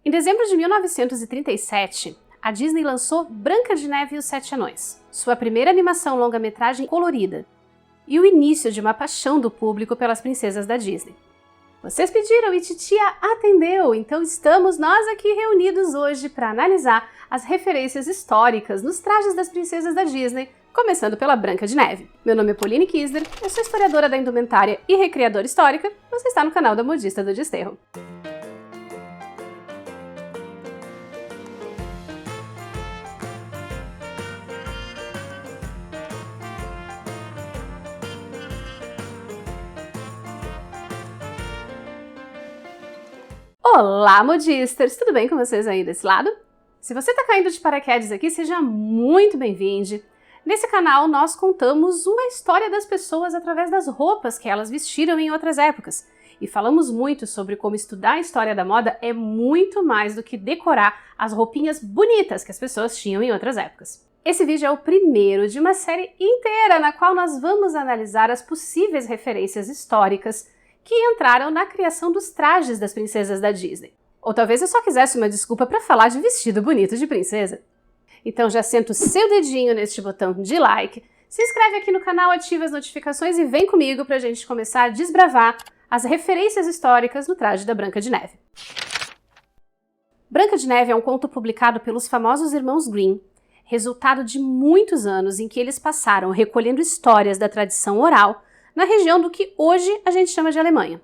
Em dezembro de 1937, a Disney lançou Branca de Neve e os Sete Anões, sua primeira animação longa-metragem colorida, e o início de uma paixão do público pelas princesas da Disney. Vocês pediram e titia atendeu, então estamos nós aqui reunidos hoje para analisar as referências históricas nos trajes das princesas da Disney, começando pela Branca de Neve. Meu nome é Pauline Kisler, eu sou historiadora da indumentária e recriadora histórica, você está no canal da Modista do Desterro. Olá, modisters! Tudo bem com vocês aí desse lado? Se você está caindo de paraquedas aqui, seja muito bem-vindo! Nesse canal, nós contamos uma história das pessoas através das roupas que elas vestiram em outras épocas. E falamos muito sobre como estudar a história da moda é muito mais do que decorar as roupinhas bonitas que as pessoas tinham em outras épocas. Esse vídeo é o primeiro de uma série inteira na qual nós vamos analisar as possíveis referências históricas que entraram na criação dos trajes das princesas da Disney. Ou talvez eu só quisesse uma desculpa para falar de vestido bonito de princesa. Então já senta o seu dedinho neste botão de like, se inscreve aqui no canal, ativa as notificações e vem comigo para a gente começar a desbravar as referências históricas no traje da Branca de Neve. Branca de Neve é um conto publicado pelos famosos irmãos Grimm, resultado de muitos anos em que eles passaram recolhendo histórias da tradição oral na região do que hoje a gente chama de Alemanha.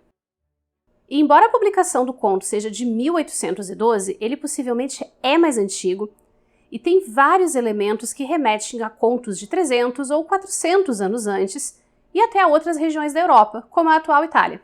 E embora a publicação do conto seja de 1812, ele possivelmente é mais antigo e tem vários elementos que remetem a contos de 300 ou 400 anos antes e até a outras regiões da Europa, como a atual Itália.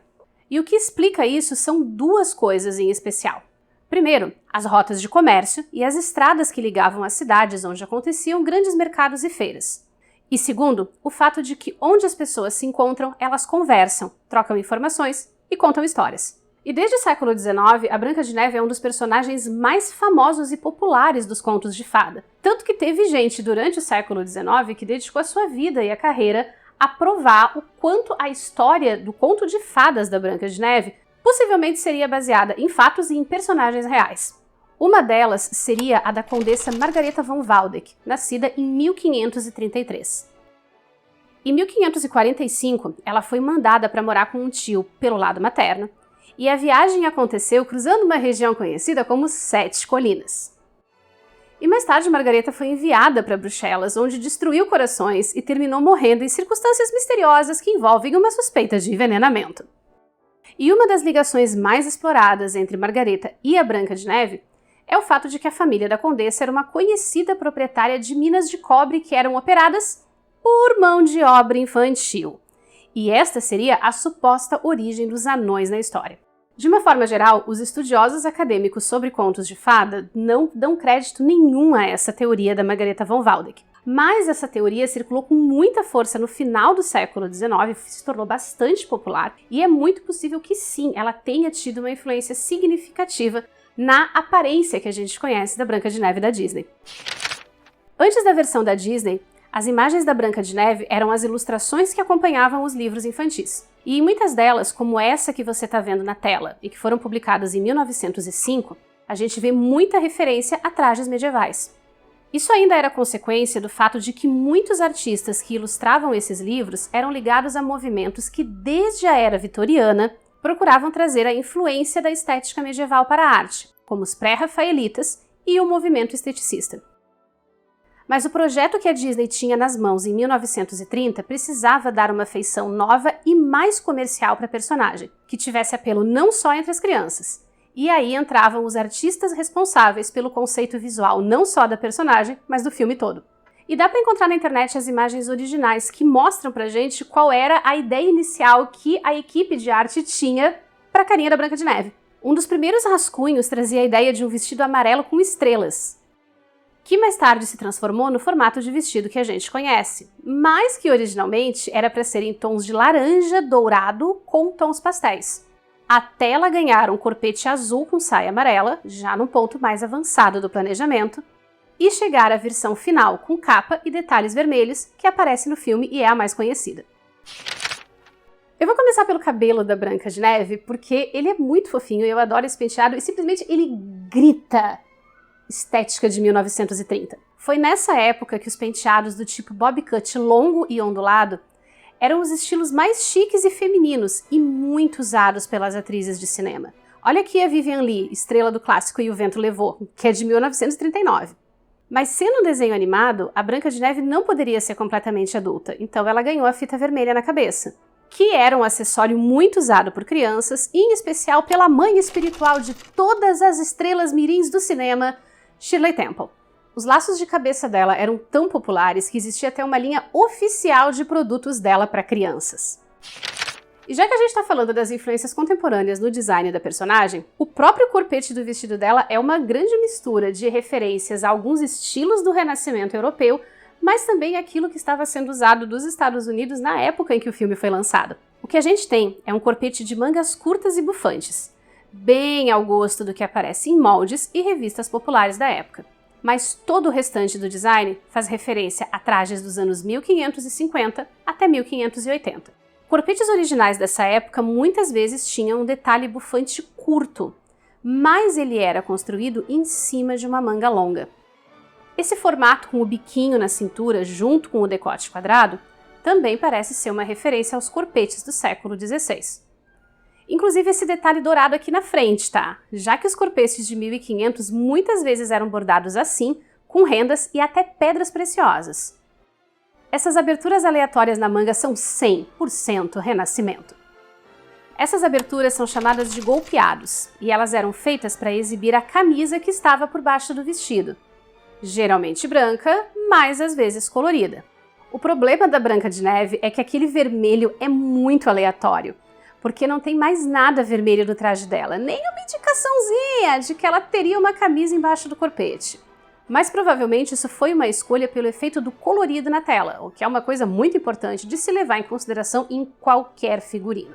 E o que explica isso são duas coisas em especial. Primeiro, as rotas de comércio e as estradas que ligavam as cidades onde aconteciam grandes mercados e feiras. E segundo, o fato de que onde as pessoas se encontram, elas conversam, trocam informações e contam histórias. E desde o século XIX, a Branca de Neve é um dos personagens mais famosos e populares dos contos de fada. Tanto que teve gente durante o século XIX que dedicou a sua vida e a carreira a provar o quanto a história do conto de fadas da Branca de Neve possivelmente seria baseada em fatos e em personagens reais. Uma delas seria a da condessa Margareta von Waldeck, nascida em 1533. Em 1545, ela foi mandada para morar com um tio pelo lado materno, e a viagem aconteceu cruzando uma região conhecida como Sete Colinas. E mais tarde, Margareta foi enviada para Bruxelas, onde destruiu corações e terminou morrendo em circunstâncias misteriosas que envolvem uma suspeita de envenenamento. E uma das ligações mais exploradas entre Margareta e a Branca de Neve é o fato de que a família da condessa era uma conhecida proprietária de minas de cobre que eram operadas por mão de obra infantil. E esta seria a suposta origem dos anões na história. De uma forma geral, os estudiosos acadêmicos sobre contos de fada não dão crédito nenhum a essa teoria da Margareta von Waldeck. Mas essa teoria circulou com muita força no final do século XIX, se tornou bastante popular, e é muito possível que sim, ela tenha tido uma influência significativa na aparência que a gente conhece da Branca de Neve da Disney. Antes da versão da Disney, as imagens da Branca de Neve eram as ilustrações que acompanhavam os livros infantis. E em muitas delas, como essa que você está vendo na tela, e que foram publicadas em 1905, a gente vê muita referência a trajes medievais. Isso ainda era consequência do fato de que muitos artistas que ilustravam esses livros eram ligados a movimentos que, desde a era vitoriana, procuravam trazer a influência da estética medieval para a arte, como os pré-rafaelitas e o movimento esteticista. Mas o projeto que a Disney tinha nas mãos em 1930 precisava dar uma feição nova e mais comercial para a personagem, que tivesse apelo não só entre as crianças. E aí entravam os artistas responsáveis pelo conceito visual não só da personagem, mas do filme todo. E dá para encontrar na internet as imagens originais que mostram pra gente qual era a ideia inicial que a equipe de arte tinha para a carinha da Branca de Neve. Um dos primeiros rascunhos trazia a ideia de um vestido amarelo com estrelas, que mais tarde se transformou no formato de vestido que a gente conhece, mas que originalmente era para ser em tons de laranja dourado com tons pastéis, até ela ganhar um corpete azul com saia amarela, já num ponto mais avançado do planejamento, e chegar à versão final com capa e detalhes vermelhos, que aparece no filme e é a mais conhecida. Eu vou começar pelo cabelo da Branca de Neve, porque ele é muito fofinho, eu adoro esse penteado e simplesmente ele grita estética de 1930. Foi nessa época que os penteados do tipo bob cut longo e ondulado eram os estilos mais chiques e femininos e muito usados pelas atrizes de cinema. Olha aqui a Vivien Leigh, estrela do clássico E o Vento Levou, que é de 1939. Mas sendo um desenho animado, a Branca de Neve não poderia ser completamente adulta, então ela ganhou a fita vermelha na cabeça, que era um acessório muito usado por crianças, e em especial pela mãe espiritual de todas as estrelas mirins do cinema, Shirley Temple. Os laços de cabeça dela eram tão populares que existia até uma linha oficial de produtos dela para crianças. E já que a gente está falando das influências contemporâneas no design da personagem, o próprio corpete do vestido dela é uma grande mistura de referências a alguns estilos do Renascimento europeu, mas também aquilo que estava sendo usado dos Estados Unidos na época em que o filme foi lançado. O que a gente tem é um corpete de mangas curtas e bufantes, bem ao gosto do que aparece em moldes e revistas populares da época. Mas todo o restante do design faz referência a trajes dos anos 1550 até 1580. Corpetes originais dessa época muitas vezes tinham um detalhe bufante curto, mas ele era construído em cima de uma manga longa. Esse formato com o biquinho na cintura junto com o decote quadrado também parece ser uma referência aos corpetes do século XVI. Inclusive esse detalhe dourado aqui na frente, tá? Já que os corpetes de 1500 muitas vezes eram bordados assim, com rendas e até pedras preciosas. Essas aberturas aleatórias na manga são 100% Renascimento. Essas aberturas são chamadas de golpeados, e elas eram feitas para exibir a camisa que estava por baixo do vestido. Geralmente branca, mas às vezes colorida. O problema da Branca de Neve é que aquele vermelho é muito aleatório, porque não tem mais nada vermelho no traje dela, nem uma indicaçãozinha de que ela teria uma camisa embaixo do corpete. Mas provavelmente isso foi uma escolha pelo efeito do colorido na tela, o que é uma coisa muito importante de se levar em consideração em qualquer figurino.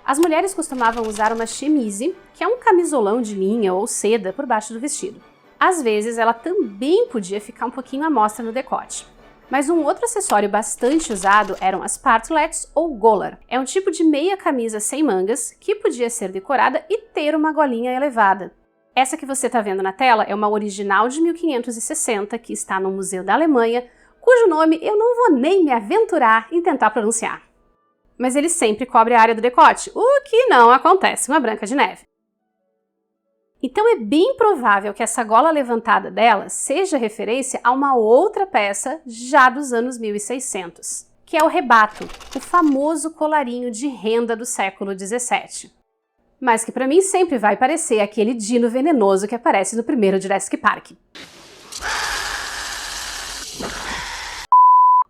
As mulheres costumavam usar uma chemise, que é um camisolão de linha ou seda por baixo do vestido. Às vezes ela também podia ficar um pouquinho à mostra no decote. Mas um outro acessório bastante usado eram as partlets ou golar. É um tipo de meia camisa sem mangas que podia ser decorada e ter uma golinha elevada. Essa que você está vendo na tela é uma original de 1560 que está no Museu da Alemanha, cujo nome eu não vou nem me aventurar em tentar pronunciar. Mas ele sempre cobre a área do decote, o que não acontece com a Branca de Neve. Então é bem provável que essa gola levantada dela seja referência a uma outra peça já dos anos 1600, que é o rebato, o famoso colarinho de renda do século XVII. Mas que para mim sempre vai parecer aquele dino venenoso que aparece no primeiro Jurassic Park.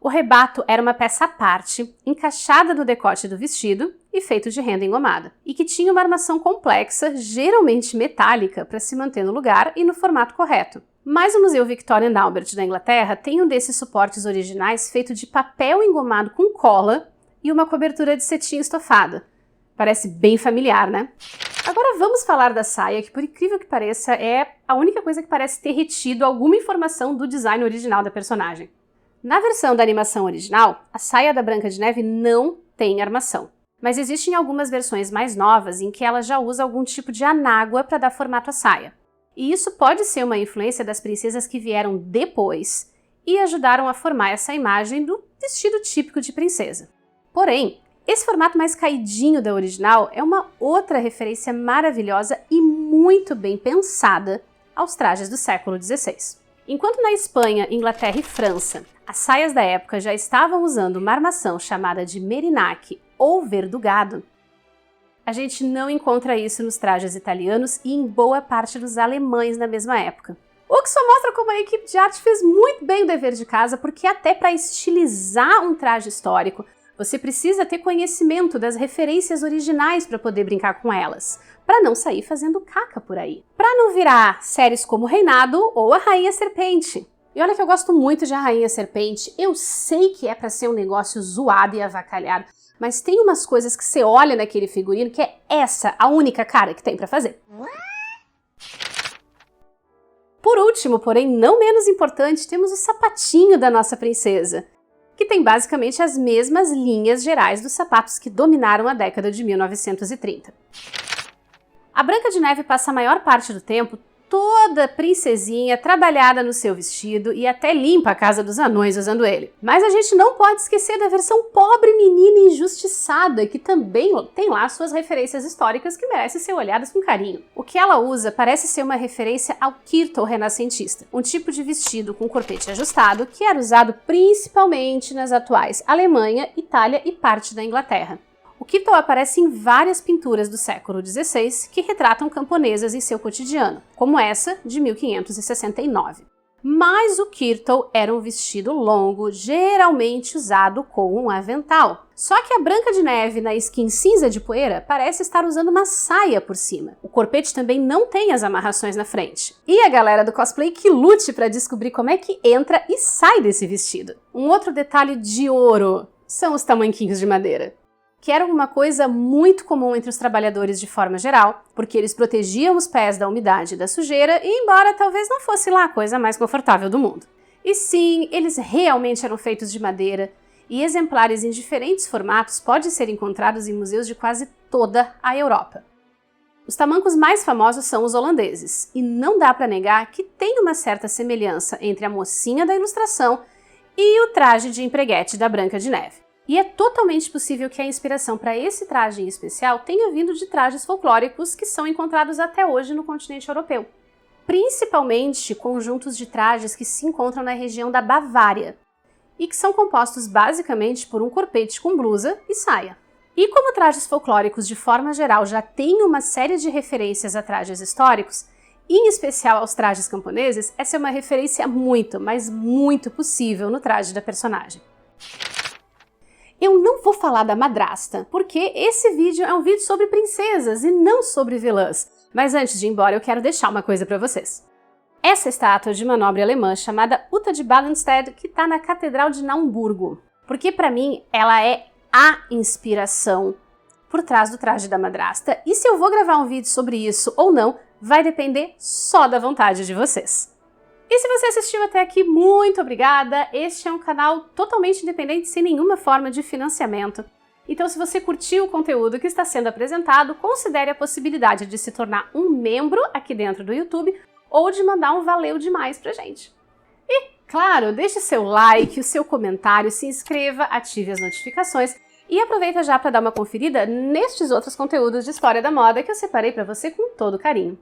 O rebato era uma peça à parte, encaixada no decote do vestido e feito de renda engomada, e que tinha uma armação complexa, geralmente metálica, para se manter no lugar e no formato correto. Mas o Museu Victoria and Albert da Inglaterra tem um desses suportes originais feito de papel engomado com cola e uma cobertura de cetim estofada. Parece bem familiar, né? Agora vamos falar da saia, que por incrível que pareça é a única coisa que parece ter retido alguma informação do design original da personagem. Na versão da animação original, a saia da Branca de Neve não tem armação, mas existem algumas versões mais novas em que ela já usa algum tipo de anágua para dar formato à saia. E isso pode ser uma influência das princesas que vieram depois e ajudaram a formar essa imagem do vestido típico de princesa. Porém, esse formato mais caidinho da original é uma outra referência maravilhosa e muito bem pensada aos trajes do século XVI. Enquanto na Espanha, Inglaterra e França, as saias da época já estavam usando uma armação chamada de merinaque ou verdugado, a gente não encontra isso nos trajes italianos e em boa parte dos alemães na mesma época. O que só mostra como a equipe de arte fez muito bem o dever de casa, porque até para estilizar um traje histórico, você precisa ter conhecimento das referências originais para poder brincar com elas, para não sair fazendo caca por aí. Para não virar séries como Reinado ou A Rainha Serpente. E olha que eu gosto muito de A Rainha Serpente, eu sei que é para ser um negócio zoado e avacalhado, mas tem umas coisas que você olha naquele figurino que é essa a única cara que tem para fazer. Por último, porém não menos importante, temos o sapatinho da nossa princesa, que tem basicamente as mesmas linhas gerais dos sapatos que dominaram a década de 1930. A Branca de Neve passa a maior parte do tempo toda princesinha, trabalhada no seu vestido e até limpa a casa dos anões usando ele. Mas a gente não pode esquecer da versão pobre menina injustiçada, que também tem lá suas referências históricas que merecem ser olhadas com carinho. O que ela usa parece ser uma referência ao kirtle renascentista, um tipo de vestido com corpete ajustado que era usado principalmente nas atuais Alemanha, Itália e parte da Inglaterra. O kirtle aparece em várias pinturas do século XVI que retratam camponesas em seu cotidiano, como essa de 1569. Mas o kirtle era um vestido longo, geralmente usado com um avental. Só que a Branca de Neve, na skin cinza de poeira, parece estar usando uma saia por cima. O corpete também não tem as amarrações na frente. E a galera do cosplay que lute para descobrir como é que entra e sai desse vestido. Um outro detalhe de ouro são os tamanquinhos de madeira, que era uma coisa muito comum entre os trabalhadores de forma geral, porque eles protegiam os pés da umidade e da sujeira, e embora talvez não fosse lá a coisa mais confortável do mundo. E sim, eles realmente eram feitos de madeira, e exemplares em diferentes formatos podem ser encontrados em museus de quase toda a Europa. Os tamancos mais famosos são os holandeses, e não dá para negar que tem uma certa semelhança entre a mocinha da ilustração e o traje de empreguete da Branca de Neve. E é totalmente possível que a inspiração para esse traje em especial tenha vindo de trajes folclóricos que são encontrados até hoje no continente europeu. Principalmente conjuntos de trajes que se encontram na região da Bavária e que são compostos basicamente por um corpete com blusa e saia. E como trajes folclóricos de forma geral já têm uma série de referências a trajes históricos, em especial aos trajes camponeses, essa é uma referência muito, mas muito possível no traje da personagem. Eu não vou falar da madrasta, porque esse vídeo é um vídeo sobre princesas e não sobre vilãs. Mas antes de ir embora, eu quero deixar uma coisa para vocês. Essa estátua de uma nobre alemã chamada Uta de Ballenstedt, que está na Catedral de Naumburgo. Porque para mim, ela é a inspiração por trás do traje da madrasta. E se eu vou gravar um vídeo sobre isso ou não, vai depender só da vontade de vocês. E se você assistiu até aqui, muito obrigada! Este é um canal totalmente independente, sem nenhuma forma de financiamento. Então, se você curtiu o conteúdo que está sendo apresentado, considere a possibilidade de se tornar um membro aqui dentro do YouTube ou de mandar um valeu demais pra gente. E, claro, deixe seu like, o seu comentário, se inscreva, ative as notificações e aproveita já para dar uma conferida nestes outros conteúdos de história da moda que eu separei para você com todo carinho.